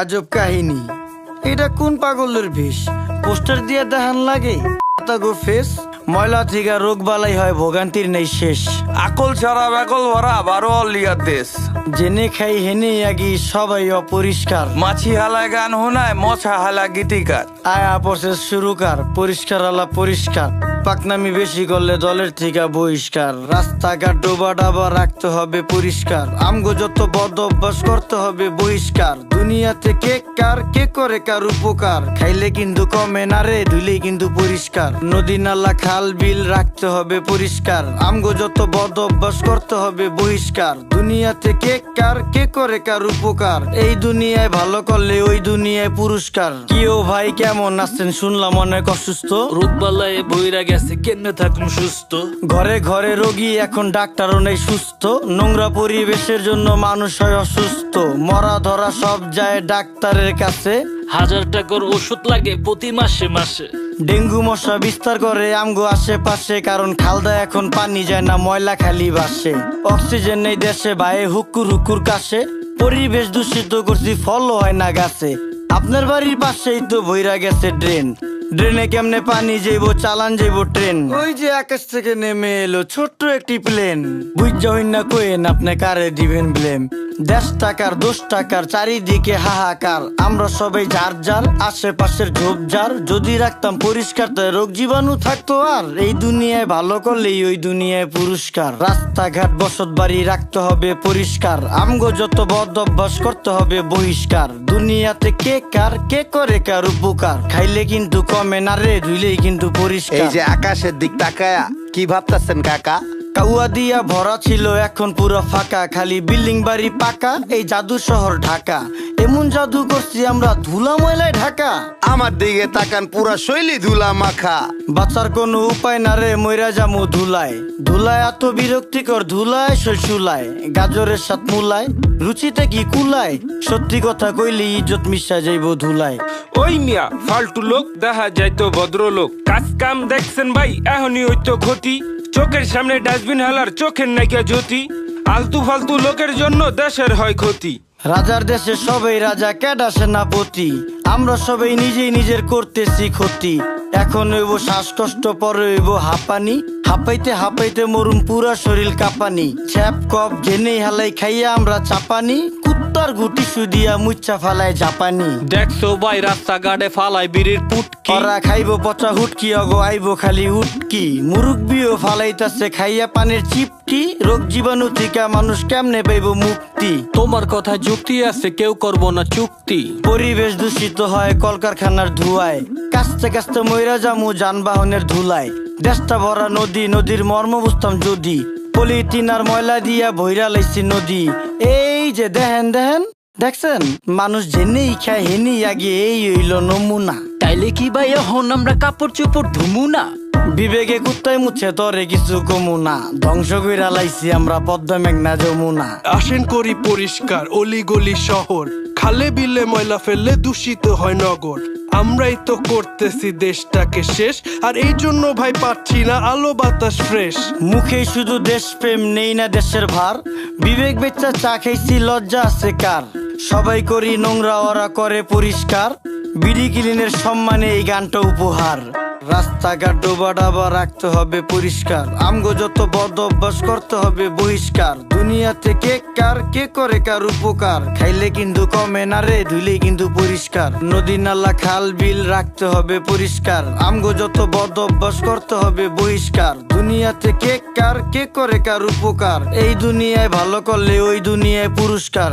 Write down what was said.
আজব কাহিনী, এটা কোন পাগলের বেশ? পোস্টার দিয়ে দেখান লাগে গো ফেস। ময়লা থেকে রোগ বালাই হয়, ভোগান্তির নেই শেষ। আকল ছাড়া ব্যাকল ভরা 12 অলিয়ার দেশ। জেনে খাই হেনে আগি সবাই অপরিষ্কার। মাছি হালায় গান শোনায়, মশা হালা গীতিকার। আয়া প্রসেস শুরুকার, পরিষ্কার আলা পরিষ্কার। পাকনামি বেশি করলে দলের থেকে বহিষ্কার। রাস্তাঘাট ডোবা ডাবা রাখতে হবে পরিষ্কার। আমগো যত বদ অভ্যাস করতে হবে বহিষ্কার। দুনিয়াতে কে কার কে করে কার উপকার, খাইলে কিন্তু কমে না রে, ধুলে কিন্তু পরিষ্কার। নদী নালা খাল বিল রাখতে হবে পরিষ্কার। আমগো যত বদ অভ্যাস করতে হবে বহিষ্কার। দুনিয়াতে কে কার কে করে কার উপকার, এই দুনিয়ায় ভালো করলে ওই দুনিয়ায় পুরস্কার। কি ও ভাই কেমন আছেন? শুনলাম অনেক অসুস্থ। রোগবালায় বইরা গেছে, কেমনে থাকুন সুস্থ? ঘরে ঘরে রোগী, এখন ডাক্তারও নেই সুস্থ। নোংরা পরিবেশের জন্য মানুষ হয় অসুস্থ। মরা ধরা সব যায় ডাক্তারের কাছে। 1000 টাকার ওষুধ লাগে প্রতি মাসে মাসে। ডেঙ্গু মশা বিস্তার করে আমগো আশেপাশে, কারণ খালদা এখন পানি যায় না, ময়লা খালি বাসে। অক্সিজেন নেই দেশে, ভাই হুকুর হুকুর কাশে। পরিবেশ দূষিত করছি, ফলও হয় না গাছে। আপনার বাড়ির পাশেই তো বইরা গেছে ড্রেন। ড্রেনে কেমনে পানি যাইবো, চালান যাইবো ট্রেন। ওই যে আকাশ থেকে নেমে এলো ছোট্ট একটি প্লেন। বুঝা হইন না কোয়েন আপনি কারে দিবেন ব্লেম। 10 টাকার 10 টাকার চারিদিকে হাহাকার। আমরা সবাই যার যার আশেপাশের ঝোপঝাড় যদি রাখতাম পরিষ্কার, তাই রোগ জীবাণু থাকতো আর। এই দুনিয়ায় ভালো করলেই ওই দুনিয়ায় পুরস্কার। রাস্তাঘাট বসত বাড়ি রাখতে হবে পরিষ্কার। আমগো যত বদ অভ্যাস করতে হবে বহিষ্কার। দুনিয়াতে কে কার কে করে কার উপকার, খাইলে কিন্তু কমে না রে, ধুইলেই কিন্তু পরিষ্কার। এই যে আকাশের দিক তাকায়া কি ভাবতাছেন কাকা? কাউয়া দিয়া ভরা ছিল, এখন পুরো ফাঁকা। খালি বিল্ডিং বাড়ি পাকা, এই জাদু শহর ঢাকা। এমন জাদু করছি আমরা, ধুলা ময়লায় ঢাকা। আমার দিকে তাকান, পুরা শৈলী ধুলা মাখা। বাঁচার কোনো উপায় না রে, মইরা যামু ধুলায়। ধুলায় এত বিরক্তিকর, ধুলায় শৈশুলায়। গাজরের সাথ মুলায়, রুচিতে কি কুলায়। সত্যি কথা কইলে ইজ্জত মিশা যাইব ধুলায়। ওই মিয়া ফালতু লোক, দেখা যাইতো ভদ্রলোক। কাজ কাম দেখছেন ভাই, এখনই হইতো ক্ষতি। চোখের সামনে ডাস্টবিন হালার, চোখের নাইকা জ্যোতি। আলতু ফালতু লোকের জন্য দেশের হয় ক্ষতি। রাজার দেশে সবাই রাজা, কেডা সেনাপতি। আমরা সবাই নিজেই নিজের করতেছি ক্ষতি। এখন হইব শ্বাসকষ্ট, পরে হইব হাঁপানি। হাঁপাইতে হাঁপাইতে মরুম, পুরা শরীর কাঁপানি। ছ্যাপ কপ জেনেই হালাই খাইয়া আমরা চাপানি। কুত্তার গুটি সুদিয়া মুচ্চা ফালায় জাপানি। দেখছো ভাই রাস্তাঘাটে ফালাই বিড়ির পুটকি। ওরা খাইব পচা হুটকি, অগো আইব খালি উটকি। মুরুব্বিও ফালাইতাছে খাইয়া পানের চিপটি। রোগ জীবাণু থেকে মানুষ কেমনে পাইব মুক্তি? তোমার কথা যুক্তি আছে, কেউ করবো না চুক্তি। পরিবেশ দূষিত হয় কলকারখানার ধুয়ায়। কাস্তে কাস্তে মইরা যামু যানবাহনের ধুলায়। দেশটা ভরা নদী, নদীর মর্ম বুঝতাম যদি। পলিথিন আর ময়লা দিয়া ভইরা লাইছি নদী। এই যে দেখেন দেখেন, দেখছেন মানুষ জেনেই খায় হেনেই আগে, এই হইল নমুনা। তাইলে কি ভাই এখন আমরা কাপড় চোপড় ধুমু না? বিবেকে কুত্তায় মুছে তরে কিছু কমু না। ধ্বংস কইরা লাইছি আমরা পদ্মা মেঘনা যমুনা। আসেন করি পরিষ্কার অলি গলি শহর। খালে বিলে ময়লা ফেললে দূষিত হয় নগর। আমরাই তো করতেছি দেশটাকে শেষ, আর এই জন্য ভাই পাচ্ছি না আলো বাতাস ফ্রেশ। মুখে শুধু দেশপ্রেম, নেই না দেশের ভার। বিবেক বেচা চা খাইছি, লজ্জা আছে কার? সবাই করি নোংরা, ওরা করে পরিষ্কার। বিডি ক্লিনের সম্মানে এই গানটা উপহার। রাস্তাঘাট ডোবা ডাবা রাখতে হবে পরিষ্কার। আমগো যত বদ অভ্যাস করতে হবে বহিষ্কার। দুনিয়াতে কে কার কে করে কার উপকার, খাইলে কিন্তু কমে না রে, ধুইলেই কিন্তু পরিষ্কার। নদী নালা খাল বিল রাখতে হবে পরিষ্কার। আমগো যত বদ অভ্যাস করতে হবে বহিষ্কার। দুনিয়াতে কে কার কে করে কার উপকার, এই দুনিয়ায় ভালো করলে ওই দুনিয়ায় পুরস্কার।